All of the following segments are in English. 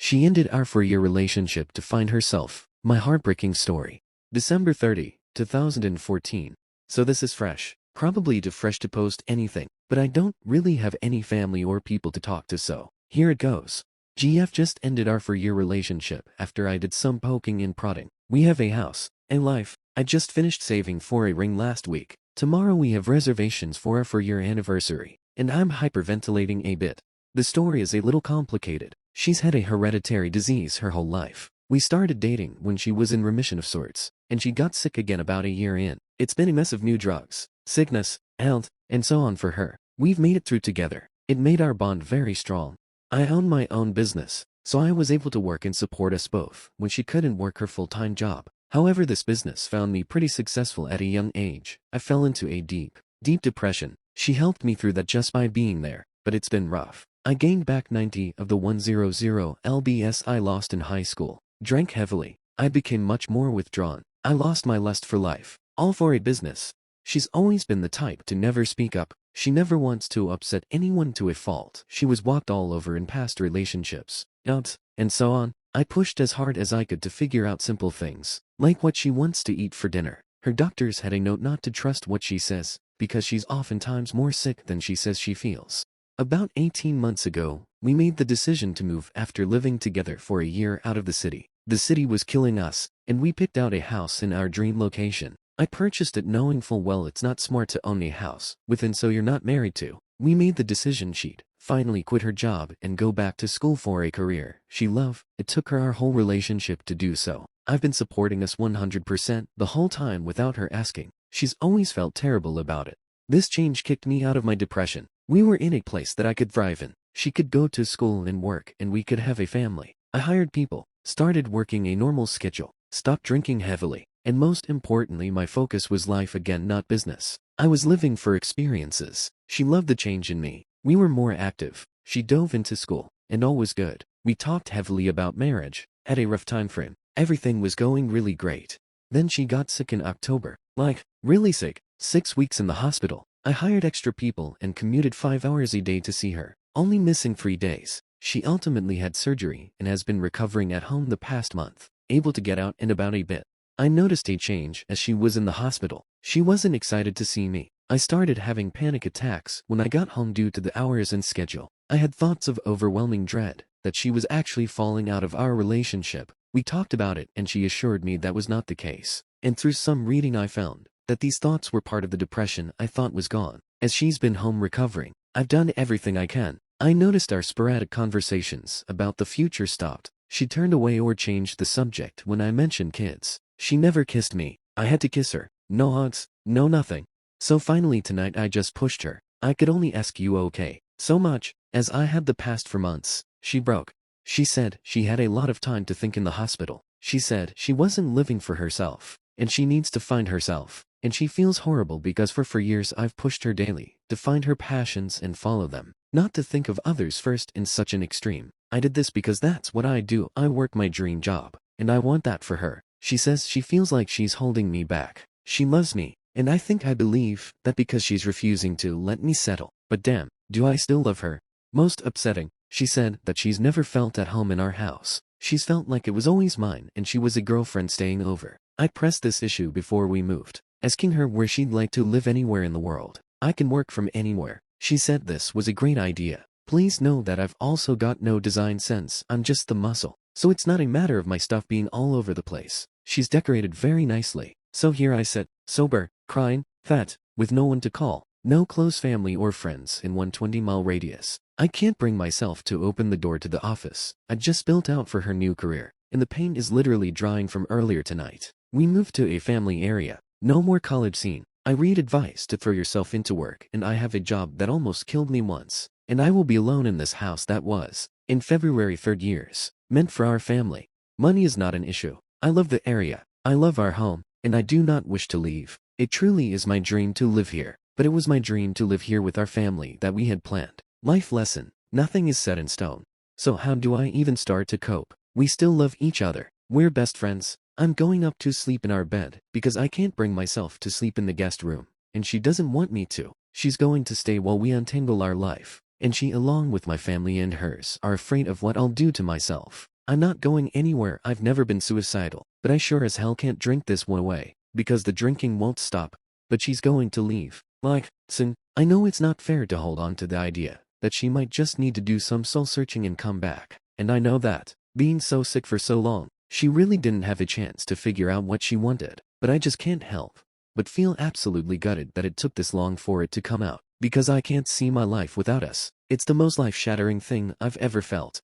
She ended our 4-year relationship to find herself. My heartbreaking story. December 30, 2014. So this is fresh. Probably too fresh to post anything, but I don't really have any family or people to talk to, so here it goes. GF just ended our 4-year relationship after I did some poking and prodding. We have a house, a life. I just finished saving for a ring last week. Tomorrow we have reservations for our 4-year anniversary, and I'm hyperventilating a bit. The story is a little complicated. She's had a hereditary disease her whole life. We started dating when she was in remission of sorts, and she got sick again about a year in. It's been a mess of new drugs, sickness, health, and so on for her. We've made it through together. It made our bond very strong. I own my own business, so I was able to work and support us both when she couldn't work her full-time job. However, this business found me pretty successful at a young age. I fell into a deep depression. She helped me through that just by being there, but it's been rough. I gained back 90 of the 100 lbs I lost in high school. Drank heavily. I became much more withdrawn. I lost my lust for life. All for a business. She's always been the type to never speak up. She never wants to upset anyone to a fault. She was walked all over in past relationships, and so on. I pushed as hard as I could to figure out simple things, like what she wants to eat for dinner. Her doctors had a note not to trust what she says, because she's oftentimes more sick than she says she feels. About 18 months ago, we made the decision to move after living together for a year out of the city. The city was killing us, and we picked out a house in our dream location. I purchased it knowing full well it's not smart to own a house within so you're not married to. We made the decision she'd finally quit her job and go back to school for a career she loved. It took her our whole relationship to do so. I've been supporting us 100% the whole time without her asking. She's always felt terrible about it. This change kicked me out of my depression. We were in a place that I could thrive in. She could go to school and work, and we could have a family. I hired people, started working a normal schedule, stopped drinking heavily, and most importantly, my focus was life again, not business. I was living for experiences. She loved the change in me. We were more active. She dove into school, and all was good. We talked heavily about marriage. At a rough time frame, everything was going really great. Then she got sick in October. Like, really sick. 6 weeks in the hospital. I hired extra people and commuted 5 hours a day to see her, only missing 3 days. She ultimately had surgery and has been recovering at home the past month, able to get out and about a bit. I noticed a change as she was in the hospital. She wasn't excited to see me. I started having panic attacks when I got home due to the hours and schedule. I had thoughts of overwhelming dread that she was actually falling out of our relationship. We talked about it and she assured me that was not the case. And through some reading I found that these thoughts were part of the depression I thought was gone. As she's been home recovering, I've done everything I can. I noticed our sporadic conversations about the future stopped. She turned away or changed the subject when I mentioned kids. She never kissed me. I had to kiss her. No hugs, no nothing. So finally tonight I just pushed her. I could only ask you okay. So much, as I had the past for months. She broke. She said she had a lot of time to think in the hospital. She said she wasn't living for herself, and she needs to find herself. And she feels horrible because for years I've pushed her daily to find her passions and follow them, not to think of others first in such an extreme. I did this because that's what I do. I work my dream job, and I want that for her. She says she feels like she's holding me back. She loves me, and I believe that because she's refusing to let me settle. But damn, do I still love her? Most upsetting, she said that she's never felt at home in our house. She's felt like it was always mine and she was a girlfriend staying over. I pressed this issue before we moved, asking her where she'd like to live anywhere in the world. I can work from anywhere. She said this was a great idea. Please know that I've also got no design sense. I'm just the muscle. So it's not a matter of my stuff being all over the place. She's decorated very nicely. So here I sit, sober, crying, fat, with no one to call. No close family or friends in 120-mile radius. I can't bring myself to open the door to the office I just built out for her new career, and the paint is literally drying from earlier tonight. We moved to a family area. No more college scene. I read advice to throw yourself into work, and I have a job that almost killed me once, and I will be alone in this house that was, in February 3rd years, meant for our family. Money is not an issue. I love the area. I love our home, and I do not wish to leave. It truly is my dream to live here, but it was my dream to live here with our family that we had planned. Life lesson. Nothing is set in stone. So how do I even start to cope? We still love each other. We're best friends. I'm going up to sleep in our bed because I can't bring myself to sleep in the guest room, and she doesn't want me to. She's going to stay while we untangle our life, and she, along with my family and hers, are afraid of what I'll do to myself. I'm not going anywhere. I've never been suicidal, but I sure as hell can't drink this one away, because the drinking won't stop. But she's going to leave. Like, Sin, I know it's not fair to hold on to the idea that she might just need to do some soul-searching and come back. And I know that, being so sick for so long, she really didn't have a chance to figure out what she wanted. But I just can't help but feel absolutely gutted that it took this long for it to come out, because I can't see my life without us. It's the most life-shattering thing I've ever felt.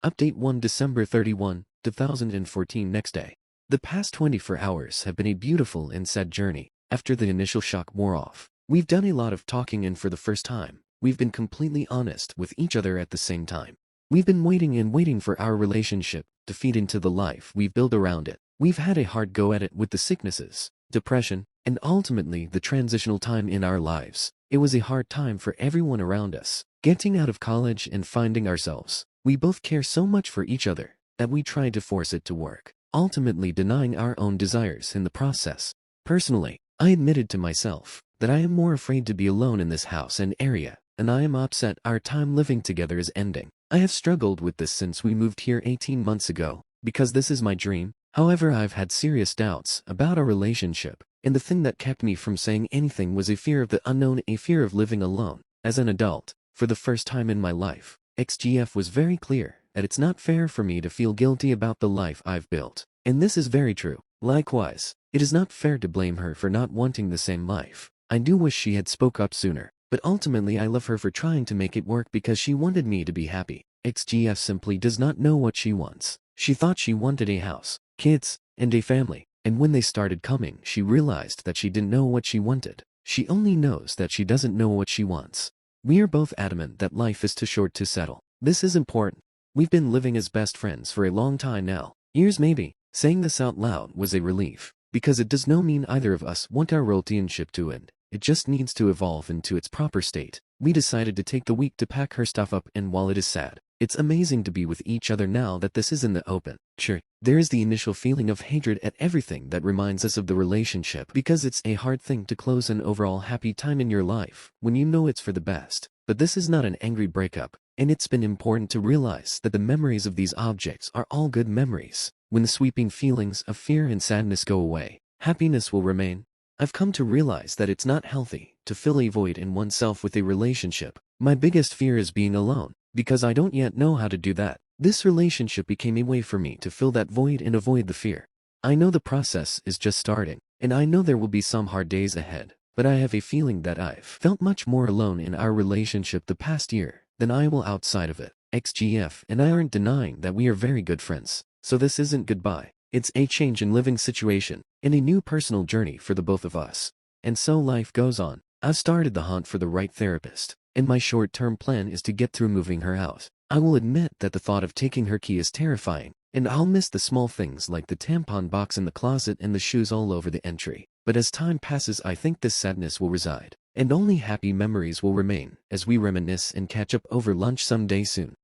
Update 1 December 31, 2014 Next day. The past 24 hours have been a beautiful and sad journey. After the initial shock wore off, we've done a lot of talking, and for the first time, we've been completely honest with each other at the same time. We've been waiting and waiting for our relationship to feed into the life we've built around it. We've had a hard go at it with the sicknesses, depression, and ultimately the transitional time in our lives. It was a hard time for everyone around us. Getting out of college and finding ourselves. We both care so much for each other that we tried to force it to work, ultimately denying our own desires in the process. Personally, I admitted to myself that I am more afraid to be alone in this house and area, and I am upset our time living together is ending. I have struggled with this since we moved here 18 months ago, because this is my dream. However, I've had serious doubts about our relationship, and the thing that kept me from saying anything was a fear of the unknown, a fear of living alone. As an adult, for the first time in my life, XGF was very clear that it's not fair for me to feel guilty about the life I've built. And this is very true. Likewise, it is not fair to blame her for not wanting the same life. I do wish she had spoke up sooner, but ultimately I love her for trying to make it work because she wanted me to be happy. XGF simply does not know what she wants. She thought she wanted a house, kids, and a family, and when they started coming, she realized that she didn't know what she wanted. She only knows that she doesn't know what she wants. We are both adamant that life is too short to settle. This is important. We've been living as best friends for a long time now. Years maybe. Saying this out loud was a relief, because it does not mean either of us want our relationship to end. It just needs to evolve into its proper state. We decided to take the week to pack her stuff up, and while it is sad, it's amazing to be with each other now that this is in the open. Sure, there is the initial feeling of hatred at everything that reminds us of the relationship, because it's a hard thing to close an overall happy time in your life when you know it's for the best. But this is not an angry breakup, and it's been important to realize that the memories of these objects are all good memories. When the sweeping feelings of fear and sadness go away, happiness will remain. I've come to realize that it's not healthy to fill a void in oneself with a relationship. My biggest fear is being alone, because I don't yet know how to do that. This relationship became a way for me to fill that void and avoid the fear. I know the process is just starting, and I know there will be some hard days ahead, but I have a feeling that I've felt much more alone in our relationship the past year than I will outside of it. XGF and I aren't denying that we are very good friends, so this isn't goodbye. It's a change in living situation, and a new personal journey for the both of us. And so life goes on. I've started the hunt for the right therapist, and my short-term plan is to get through moving her out. I will admit that the thought of taking her key is terrifying, and I'll miss the small things like the tampon box in the closet and the shoes all over the entry. But as time passes, I think this sadness will reside, and only happy memories will remain as we reminisce and catch up over lunch someday soon.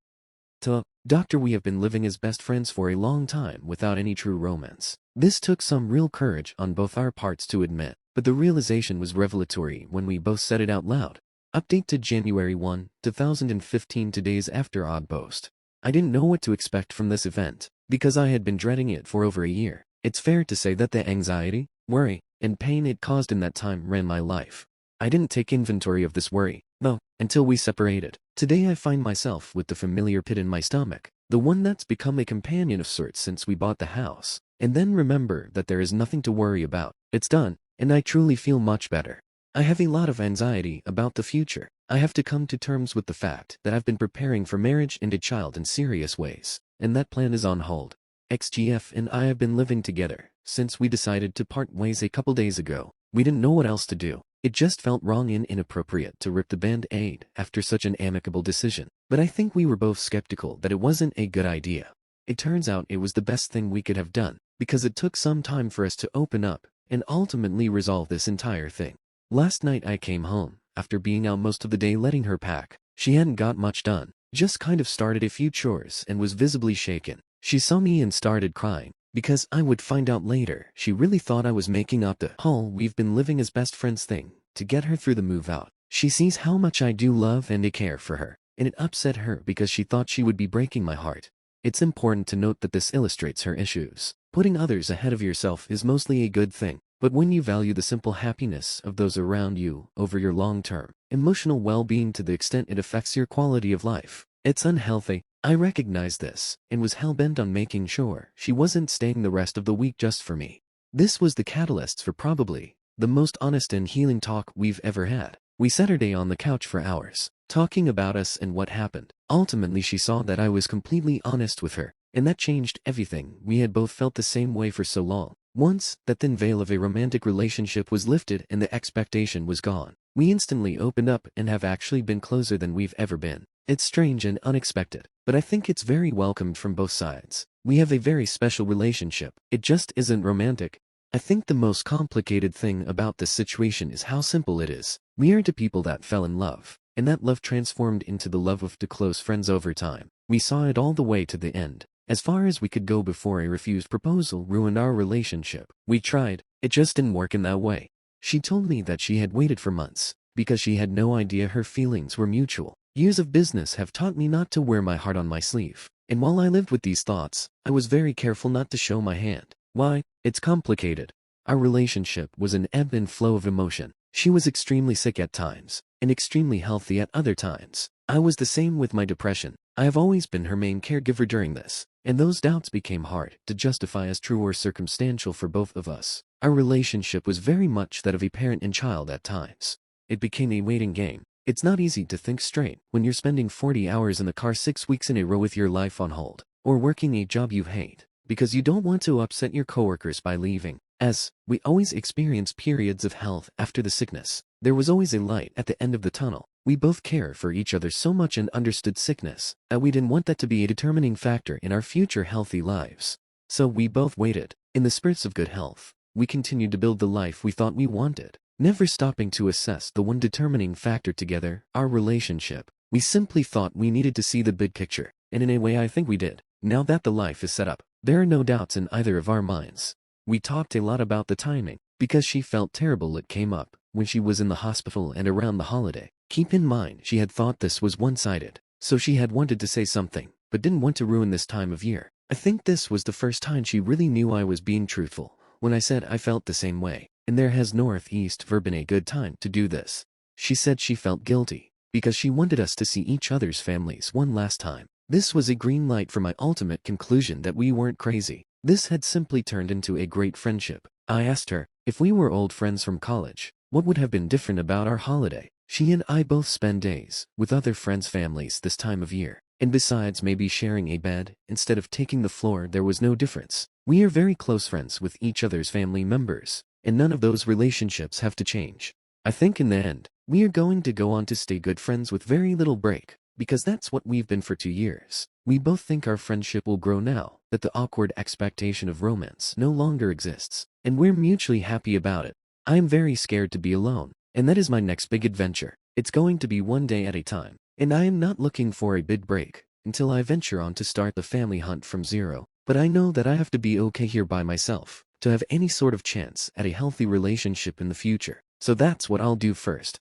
Doctor, we have been living as best friends for a long time without any true romance. This took some real courage on both our parts to admit, but the realization was revelatory when we both said it out loud. Update to January 1, 2015 days after Odd Post. I didn't know what to expect from this event, because I had been dreading it for over a year. It's fair to say that the anxiety, worry, and pain it caused in that time ran my life. I didn't take inventory of this worry, though, until we separated. Today I find myself with the familiar pit in my stomach, the one that's become a companion of sorts since we bought the house, and then remember that there is nothing to worry about. It's done, and I truly feel much better. I have a lot of anxiety about the future. I have to come to terms with the fact that I've been preparing for marriage and a child in serious ways, and that plan is on hold. XGF and I have been living together since we decided to part ways a couple days ago. We didn't know what else to do. It just felt wrong and inappropriate to rip the band-aid after such an amicable decision. But I think we were both skeptical that it wasn't a good idea. It turns out it was the best thing we could have done, because it took some time for us to open up and ultimately resolve this entire thing. Last night I came home, after being out most of the day letting her pack. She hadn't got much done, just kind of started a few chores and was visibly shaken. She saw me and started crying, because I would find out later she really thought I was making up the whole "we've been living as best friends" thing to get her through the move out. She sees how much I do love and care for her, and it upset her because she thought she would be breaking my heart. It's important to note that this illustrates her issues. Putting others ahead of yourself is mostly a good thing, but when you value the simple happiness of those around you over your long-term emotional well-being to the extent it affects your quality of life, it's unhealthy. I recognized this and was hell-bent on making sure she wasn't staying the rest of the week just for me. This was the catalyst for probably the most honest and healing talk we've ever had. We sat her day on the couch for hours, talking about us and what happened. Ultimately, she saw that I was completely honest with her, and that changed everything. We had both felt the same way for so long. Once that thin veil of a romantic relationship was lifted and the expectation was gone, we instantly opened up and have actually been closer than we've ever been. It's strange and unexpected, but I think it's very welcomed from both sides. We have a very special relationship. It just isn't romantic. I think the most complicated thing about this situation is how simple it is. We are two people that fell in love, and that love transformed into the love of two close friends over time. We saw it all the way to the end, as far as we could go before a refused proposal ruined our relationship. We tried, it just didn't work in that way. She told me that she had waited for months, because she had no idea her feelings were mutual. Years of business have taught me not to wear my heart on my sleeve, and while I lived with these thoughts, I was very careful not to show my hand. Why? It's complicated. Our relationship was an ebb and flow of emotion. She was extremely sick at times, and extremely healthy at other times. I was the same with my depression. I have always been her main caregiver during this, and those doubts became hard to justify as true or circumstantial for both of us. Our relationship was very much that of a parent and child at times. It became a waiting game. It's not easy to think straight when you're spending 40 hours in the car 6 weeks in a row with your life on hold, or working a job you hate, because you don't want to upset your coworkers by leaving. As we always experienced periods of health after the sickness, there was always a light at the end of the tunnel. We both cared for each other so much and understood sickness that we didn't want that to be a determining factor in our future healthy lives. So we both waited. In the spirits of good health, we continued to build the life we thought we wanted, never stopping to assess the one determining factor together, our relationship. We simply thought we needed to see the big picture, and in a way I think we did. Now that the life is set up, there are no doubts in either of our minds. We talked a lot about the timing, because she felt terrible. It came up when she was in the hospital and around the holiday. Keep in mind, she had thought this was one-sided, so she had wanted to say something, but didn't want to ruin this time of year. I think this was the first time she really knew I was being truthful when I said I felt the same way, and there has northeast ever been a good time to do this. She said she felt guilty because she wanted us to see each other's families one last time. This was a green light for my ultimate conclusion that we weren't crazy. This had simply turned into a great friendship. I asked her, if we were old friends from college, what would have been different about our holiday? She and I both spend days with other friends' families this time of year, and besides maybe sharing a bed instead of taking the floor, there was no difference. We are very close friends with each other's family members, and none of those relationships have to change. I think in the end, we are going to go on to stay good friends with very little break, because that's what we've been for 2 years. We both think our friendship will grow now that the awkward expectation of romance no longer exists, and we're mutually happy about it. I am very scared to be alone, and that is my next big adventure. It's going to be one day at a time, and I am not looking for a big break until I venture on to start the family hunt from zero. But I know that I have to be okay here by myself to have any sort of chance at a healthy relationship in the future. So that's what I'll do first.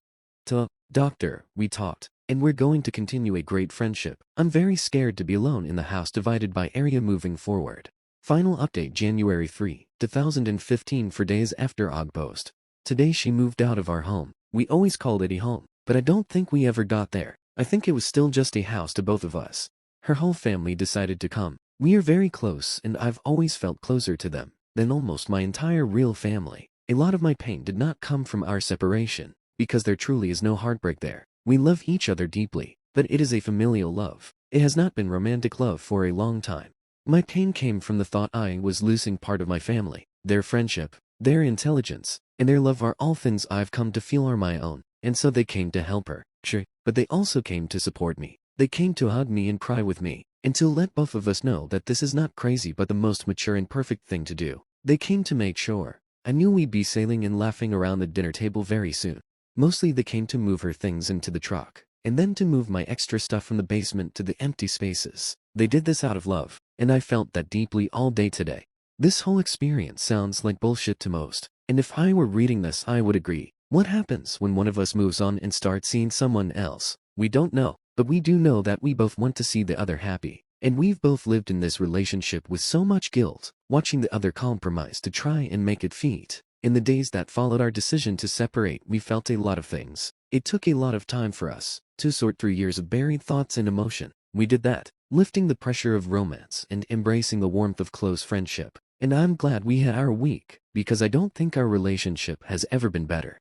Doctor, we talked, and we're going to continue a great friendship. I'm very scared to be alone in the house divided by area moving forward. Final update January 3, 2015 for days after Og post. Today she moved out of our home. We always called it a home, but I don't think we ever got there. I think it was still just a house to both of us. Her whole family decided to come. We are very close and I've always felt closer to them than almost my entire real family. A lot of my pain did not come from our separation, because there truly is no heartbreak there. We love each other deeply, but it is a familial love. It has not been romantic love for a long time. My pain came from the thought I was losing part of my family. Their friendship, their intelligence, and their love are all things I've come to feel are my own, and so they came to help her, sure, but they also came to support me. They came to hug me and cry with me, and to let both of us know that this is not crazy but the most mature and perfect thing to do. They came to make sure I knew we'd be sailing and laughing around the dinner table very soon. Mostly they came to move her things into the truck, and then to move my extra stuff from the basement to the empty spaces. They did this out of love, and I felt that deeply all day today. This whole experience sounds like bullshit to most, and if I were reading this I would agree. What happens when one of us moves on and starts seeing someone else? We don't know, but we do know that we both want to see the other happy. And we've both lived in this relationship with so much guilt, watching the other compromise to try and make it fit. In the days that followed our decision to separate, we felt a lot of things. It took a lot of time for us to sort through years of buried thoughts and emotion. We did that, lifting the pressure of romance and embracing the warmth of close friendship. And I'm glad we had our week, because I don't think our relationship has ever been better.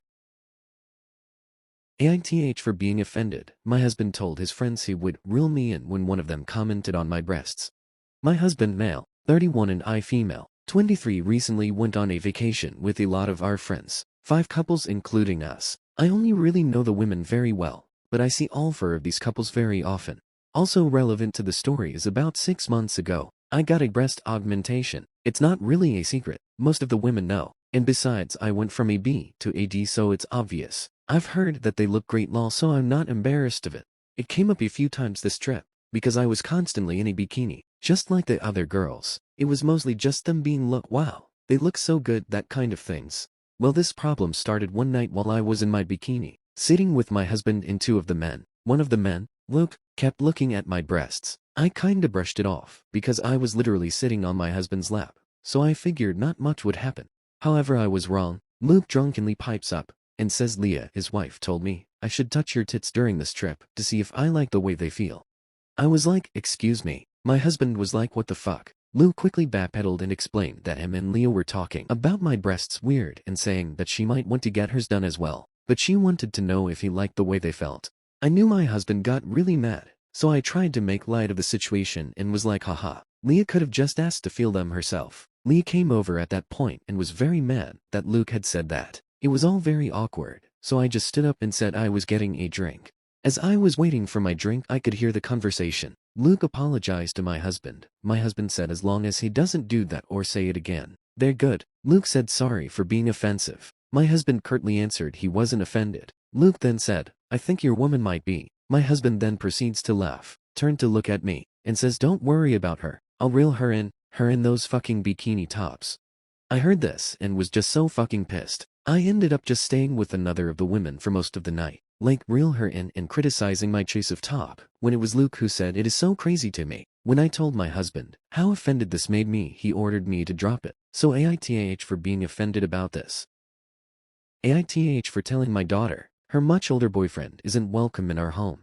AITH for being offended. My husband told his friends he would reel me in when one of them commented on my breasts. My husband, male, 31, and I, female, 23, recently went on a vacation with a lot of our friends, 5 couples including us. I only really know the women very well, but I see all 4 of these couples very often. Also relevant to the story is about 6 months ago, I got a breast augmentation. It's not really a secret, most of the women know. And besides, I went from a B to a D, so it's obvious. I've heard that they look great lol, so I'm not embarrassed of it. It came up a few times this trip, because I was constantly in a bikini, just like the other girls. It was mostly just them being look, wow, they look so good, that kind of things. Well, this problem started one night while I was in my bikini, sitting with my husband and 2 of the men. One of the men, Luke, kept looking at my breasts. I kinda brushed it off, because I was literally sitting on my husband's lap, so I figured not much would happen. However, I was wrong. Luke drunkenly pipes up and says Leah, his wife, told me I should touch your tits during this trip to see if I like the way they feel. I was like, excuse me. My husband was like, what the fuck? Luke quickly backpedaled and explained that him and Leah were talking about my breasts weird and saying that she might want to get hers done as well, but she wanted to know if he liked the way they felt. I knew my husband got really mad, so I tried to make light of the situation and was like, haha, Leah could have just asked to feel them herself. Leah came over at that point and was very mad that Luke had said that. It was all very awkward, so I just stood up and said I was getting a drink. As I was waiting for my drink, I could hear the conversation. Luke apologized to my husband. My husband said as long as he doesn't do that or say it again, they're good. Luke said sorry for being offensive. My husband curtly answered he wasn't offended. Luke then said, I think your woman might be. My husband then proceeds to laugh, turned to look at me, and says don't worry about her. I'll reel her in those fucking bikini tops. I heard this and was just so fucking pissed. I ended up just staying with another of the women for most of the night, like reel her in and criticizing my choice of top, when it was Luke who said it is so crazy to me. When I told my husband how offended this made me, he ordered me to drop it. So AITH for being offended about this. AITH for telling my daughter her much older boyfriend isn't welcome in our home.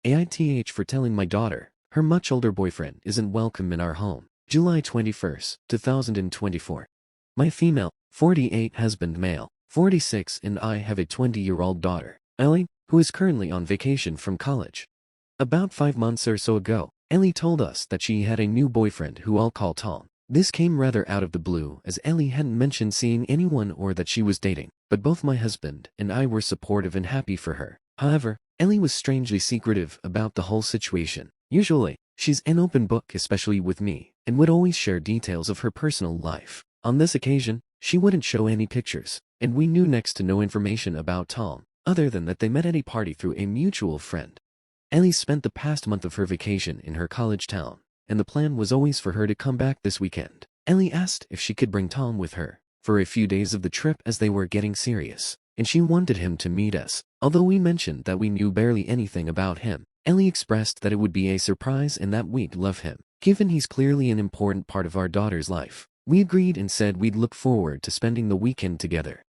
AITH for telling my daughter her much older boyfriend isn't welcome in our home. July 21st, 2024. My female, 48 husband, male, 46, and I have a 20-year-old daughter, Ellie, who is currently on vacation from college. About 5 months or so ago, Ellie told us that she had a new boyfriend who I'll call Tom. This came rather out of the blue, as Ellie hadn't mentioned seeing anyone or that she was dating, but both my husband and I were supportive and happy for her. However, Ellie was strangely secretive about the whole situation. Usually, she's an open book, especially with me, and would always share details of her personal life. On this occasion, she wouldn't show any pictures, and we knew next to no information about Tom, other than that they met at a party through a mutual friend. Ellie spent the past month of her vacation in her college town, and the plan was always for her to come back this weekend. Ellie asked if she could bring Tom with her for a few days of the trip as they were getting serious, and she wanted him to meet us. Although we mentioned that we knew barely anything about him, Ellie expressed that it would be a surprise and that we'd love him, given he's clearly an important part of our daughter's life. We agreed and said we'd look forward to spending the weekend together.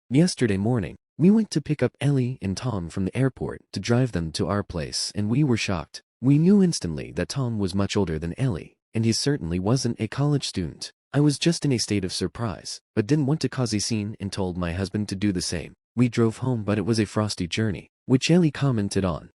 Yesterday morning, we went to pick up Ellie and Tom from the airport to drive them to our place, and we were shocked. We knew instantly that Tom was much older than Ellie, and he certainly wasn't a college student. I was just in a state of surprise, but didn't want to cause a scene and told my husband to do the same. We drove home, but it was a frosty journey, which Ellie commented on.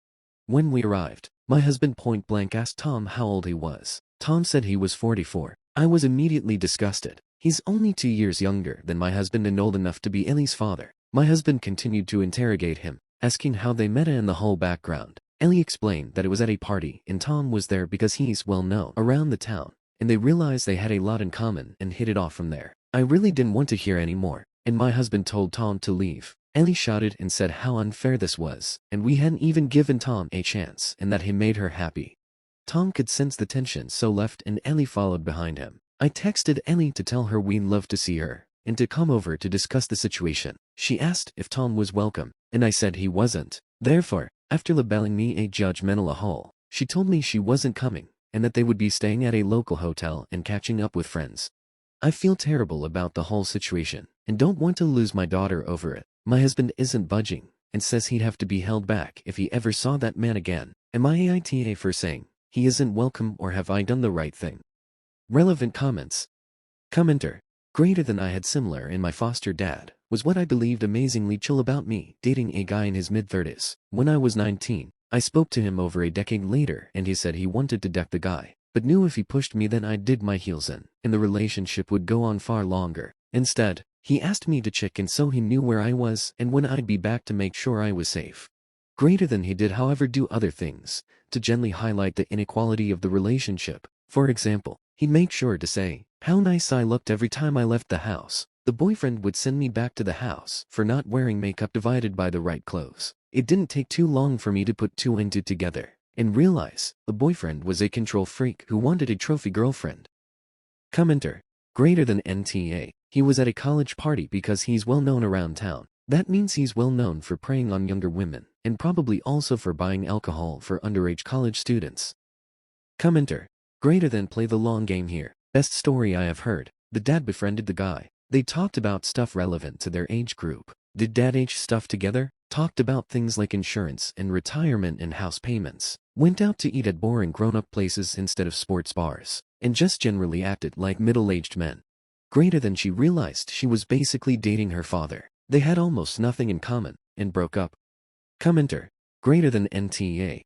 When we arrived, my husband point blank asked Tom how old he was. Tom said he was 44. I was immediately disgusted. He's only 2 years younger than my husband and old enough to be Ellie's father. My husband continued to interrogate him, asking how they met and the whole background. Ellie explained that it was at a party and Tom was there because he's well known around the town, and they realized they had a lot in common and hit it off from there. I really didn't want to hear any more, and my husband told Tom to leave. Ellie shouted and said how unfair this was, and we hadn't even given Tom a chance and that he made her happy. Tom could sense the tension, so left and Ellie followed behind him. I texted Ellie to tell her we'd love to see her and to come over to discuss the situation. She asked if Tom was welcome, and I said he wasn't. Therefore, after labeling me a judgmental a-hole, she told me she wasn't coming and that they would be staying at a local hotel and catching up with friends. I feel terrible about the whole situation and don't want to lose my daughter over it. My husband isn't budging and says he'd have to be held back if he ever saw that man again. Am I AITA for saying he isn't welcome, or have I done the right thing? Relevant comments. Commenter. Greater than I had similar in my foster dad was what I believed amazingly chill about me dating a guy in his mid-30s. When I was 19, I spoke to him over a decade later and he said he wanted to deck the guy, but knew if he pushed me then I'd dig my heels in, and the relationship would go on far longer. Instead, he asked me to check in so he knew where I was and when I'd be back to make sure I was safe. Greater than he did however do other things to gently highlight the inequality of the relationship. For example, he'd make sure to say how nice I looked every time I left the house. The boyfriend would send me back to the house for not wearing makeup divided by the right clothes. It didn't take too long for me to put two and two together and realize the boyfriend was a control freak who wanted a trophy girlfriend. Commenter. Greater than NTA. He was at a college party because he's well known around town. That means he's well known for preying on younger women and probably also for buying alcohol for underage college students. Commenter. Greater than play the long game here. Best story I have heard. The dad befriended the guy. They talked about stuff relevant to their age group. Did dad age stuff together? Talked about things like insurance and retirement and house payments. Went out to eat at boring grown-up places instead of sports bars. And just generally acted like middle-aged men. Greater than she realized she was basically dating her father. They had almost nothing in common and broke up. Commenter. Greater than NTA.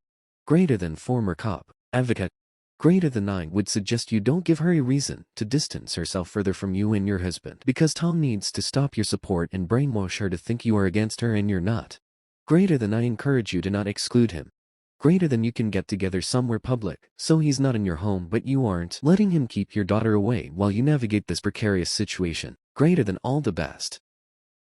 Greater than former cop. Advocate. Greater than I would suggest you don't give her a reason to distance herself further from you and your husband, because Tom needs to stop your support and brainwash her to think you are against her and you're not. Greater than I encourage you to not exclude him. Greater than you can get together somewhere public so he's not in your home but you aren't letting him keep your daughter away while you navigate this precarious situation. Greater than all the best.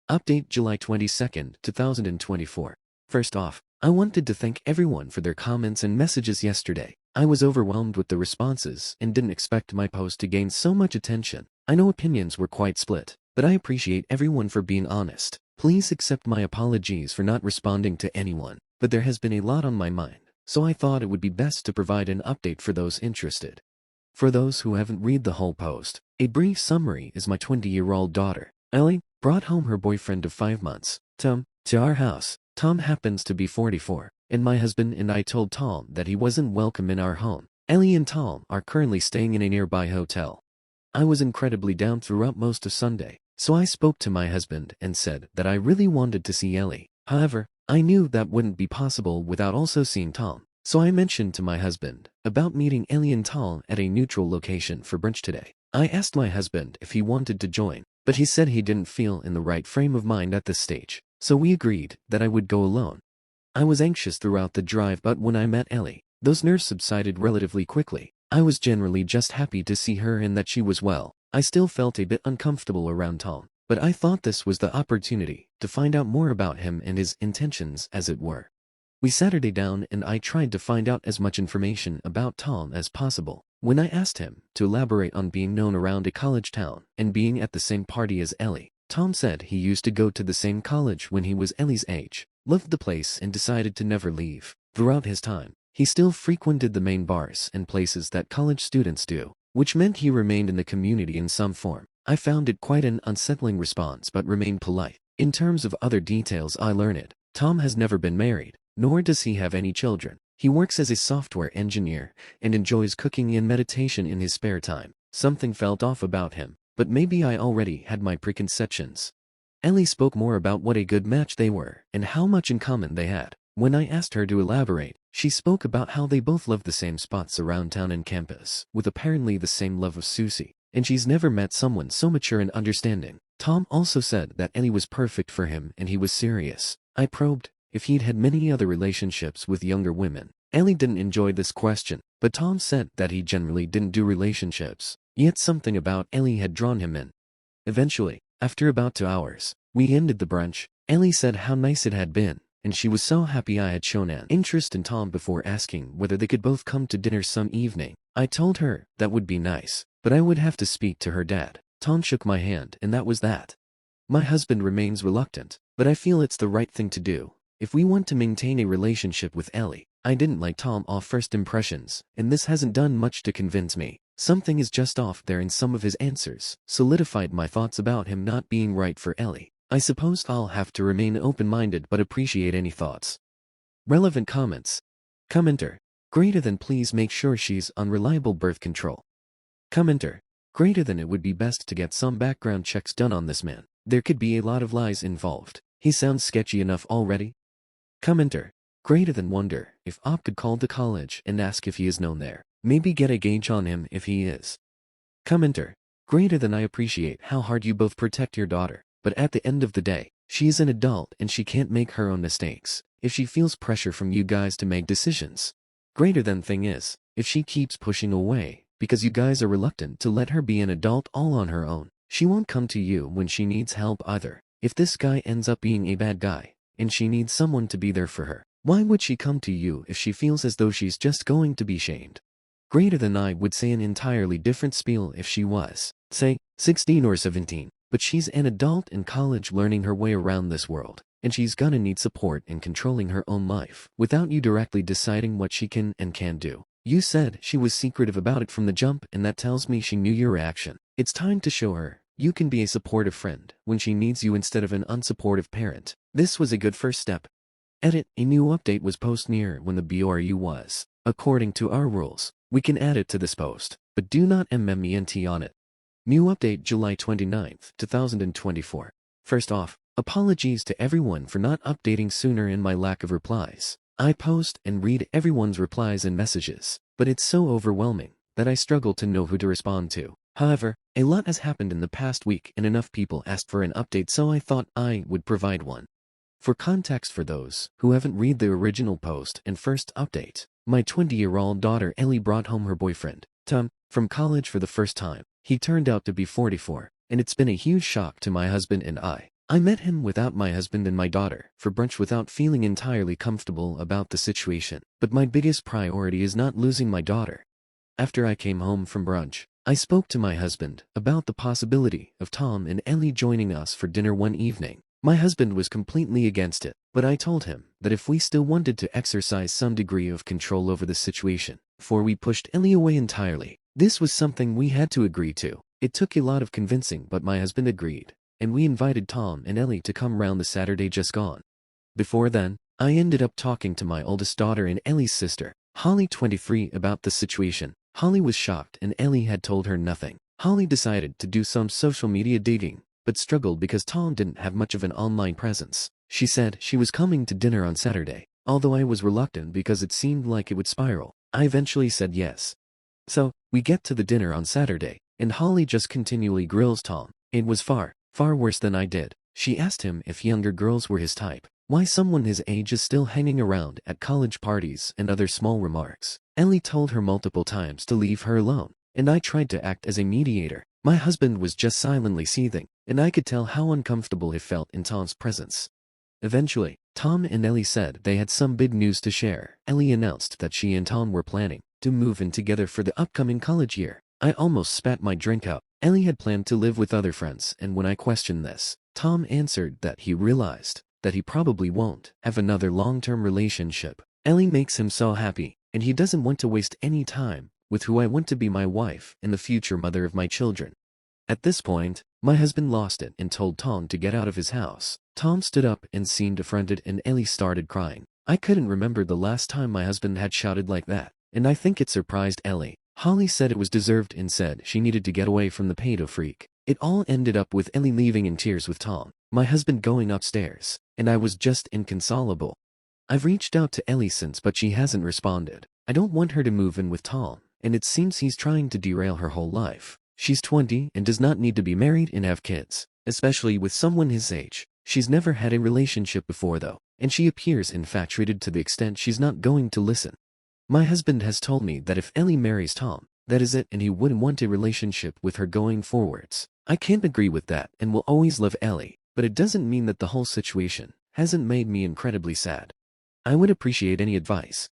Update July 22, 2024. First off, I wanted to thank everyone for their comments and messages yesterday. I was overwhelmed with the responses and didn't expect my post to gain so much attention. I know opinions were quite split, but I appreciate everyone for being honest. Please accept my apologies for not responding to anyone, but there has been a lot on my mind, so I thought it would be best to provide an update for those interested. For those who haven't read the whole post, a brief summary is my 20-year-old daughter, Ellie, brought home her boyfriend of 5 months, Tom, to our house. Tom happens to be 44, and my husband and I told Tom that he wasn't welcome in our home. Ellie and Tom are currently staying in a nearby hotel. I was incredibly down throughout most of Sunday, so I spoke to my husband and said that I really wanted to see Ellie. However, I knew that wouldn't be possible without also seeing Tom, so I mentioned to my husband about meeting Ellie and Tom at a neutral location for brunch today. I asked my husband if he wanted to join, but he said he didn't feel in the right frame of mind at this stage, so we agreed that I would go alone. I was anxious throughout the drive, but when I met Ellie, those nerves subsided relatively quickly. I was generally just happy to see her and that she was well. I still felt a bit uncomfortable around Tom, but I thought this was the opportunity to find out more about him and his intentions, as it were. We sat down and I tried to find out as much information about Tom as possible. When I asked him to elaborate on being known around a college town and being at the same party as Ellie, Tom said he used to go to the same college when he was Ellie's age, loved the place and decided to never leave. Throughout his time, he still frequented the main bars and places that college students do, which meant he remained in the community in some form. I found it quite an unsettling response but remained polite. In terms of other details I learned, Tom has never been married, nor does he have any children. He works as a software engineer and enjoys cooking and meditation in his spare time. Something felt off about him, but maybe I already had my preconceptions. Ellie spoke more about what a good match they were and how much in common they had. When I asked her to elaborate, she spoke about how they both love the same spots around town and campus, with apparently the same love of sushi, and she's never met someone so mature and understanding. Tom also said that Ellie was perfect for him and he was serious. I probed if he'd had many other relationships with younger women. Ellie didn't enjoy this question, but Tom said that he generally didn't do relationships, yet something about Ellie had drawn him in. Eventually, after about 2 hours, we ended the brunch. Ellie said how nice it had been, and she was so happy I had shown an interest in Tom before asking whether they could both come to dinner some evening. I told her that would be nice, but I would have to speak to her dad. Tom shook my hand and that was that. My husband remains reluctant, but I feel it's the right thing to do if we want to maintain a relationship with Ellie. I didn't like Tom off first impressions, and this hasn't done much to convince me. Something is just off there, and some of his answers solidified my thoughts about him not being right for Ellie. I suppose I'll have to remain open-minded but appreciate any thoughts. Relevant comments. Commenter. Greater than please make sure she's on reliable birth control. Commenter. Greater than it would be best to get some background checks done on this man. There could be a lot of lies involved. He sounds sketchy enough already. Commenter. Greater than wonder if Op could call the college and ask if he is known there. Maybe get a gauge on him if he is. Commenter. Greater than I appreciate how hard you both protect your daughter, but at the end of the day, she is an adult and she can't make her own mistakes if she feels pressure from you guys to make decisions. Greater than thing is, if she keeps pushing away because you guys are reluctant to let her be an adult all on her own, she won't come to you when she needs help either. If this guy ends up being a bad guy, and she needs someone to be there for her, why would she come to you if she feels as though she's just going to be shamed? Greater than I would say an entirely different spiel if she was, say, 16 or 17, but she's an adult in college learning her way around this world, and she's gonna need support in controlling her own life without you directly deciding what she can and can't do. You said she was secretive about it from the jump, and that tells me she knew your reaction. It's time to show her you can be a supportive friend when she needs you instead of an unsupportive parent. This was a good first step. Edit. A new update was posted near when the BRU was. According to our rules, we can add it to this post, but do not MMENT on it. New update July 29th, 2024. First off, apologies to everyone for not updating sooner and my lack of replies. I post and read everyone's replies and messages, but it's so overwhelming that I struggle to know who to respond to. However, a lot has happened in the past week and enough people asked for an update, so I thought I would provide one. For context for those who haven't read the original post and first update, my 20-year-old daughter Ellie brought home her boyfriend, Tom, from college for the first time. He turned out to be 44, and it's been a huge shock to my husband and I. I met him without my husband and my daughter for brunch without feeling entirely comfortable about the situation, but my biggest priority is not losing my daughter. After I came home from brunch, I spoke to my husband about the possibility of Tom and Ellie joining us for dinner one evening. My husband was completely against it, but I told him that if we still wanted to exercise some degree of control over the situation, before we pushed Ellie away entirely, this was something we had to agree to. It took a lot of convincing, but my husband agreed, and we invited Tom and Ellie to come round the Saturday just gone. Before then, I ended up talking to my oldest daughter and Ellie's sister, Holly 23, about the situation. Holly was shocked and Ellie had told her nothing. Holly decided to do some social media dating, but struggled because Tom didn't have much of an online presence. She said she was coming to dinner on Saturday, although I was reluctant because it seemed like it would spiral. I eventually said yes. So, we get to the dinner on Saturday, and Holly just continually grills Tom. It was far worse than I did. She asked him if younger girls were his type, why someone his age is still hanging around at college parties, and other small remarks. Ellie told her multiple times to leave her alone, and I tried to act as a mediator. My husband was just silently seething, and I could tell how uncomfortable he felt in Tom's presence. Eventually, Tom and Ellie said they had some big news to share. Ellie announced that she and Tom were planning to move in together for the upcoming college year. I almost spat my drink out. Ellie had planned to live with other friends, and when I questioned this, Tom answered that he realized that he probably won't have another long-term relationship. Ellie makes him so happy, and he doesn't want to waste any time with who I want to be my wife and the future mother of my children. At this point, my husband lost it and told Tom to get out of his house. Tom stood up and seemed affronted, and Ellie started crying. I couldn't remember the last time my husband had shouted like that, and I think it surprised Ellie. Holly said it was deserved and said she needed to get away from the pedo freak. It all ended up with Ellie leaving in tears with Tom, my husband going upstairs, and I was just inconsolable. I've reached out to Ellie since, but she hasn't responded. I don't want her to move in with Tom, and it seems he's trying to derail her whole life. She's 20 and does not need to be married and have kids, especially with someone his age. She's never had a relationship before though, and she appears infatuated to the extent she's not going to listen. My husband has told me that if Ellie marries Tom, that is it, and he wouldn't want a relationship with her going forwards. I can't agree with that and will always love Ellie, but it doesn't mean that the whole situation hasn't made me incredibly sad. I would appreciate any advice.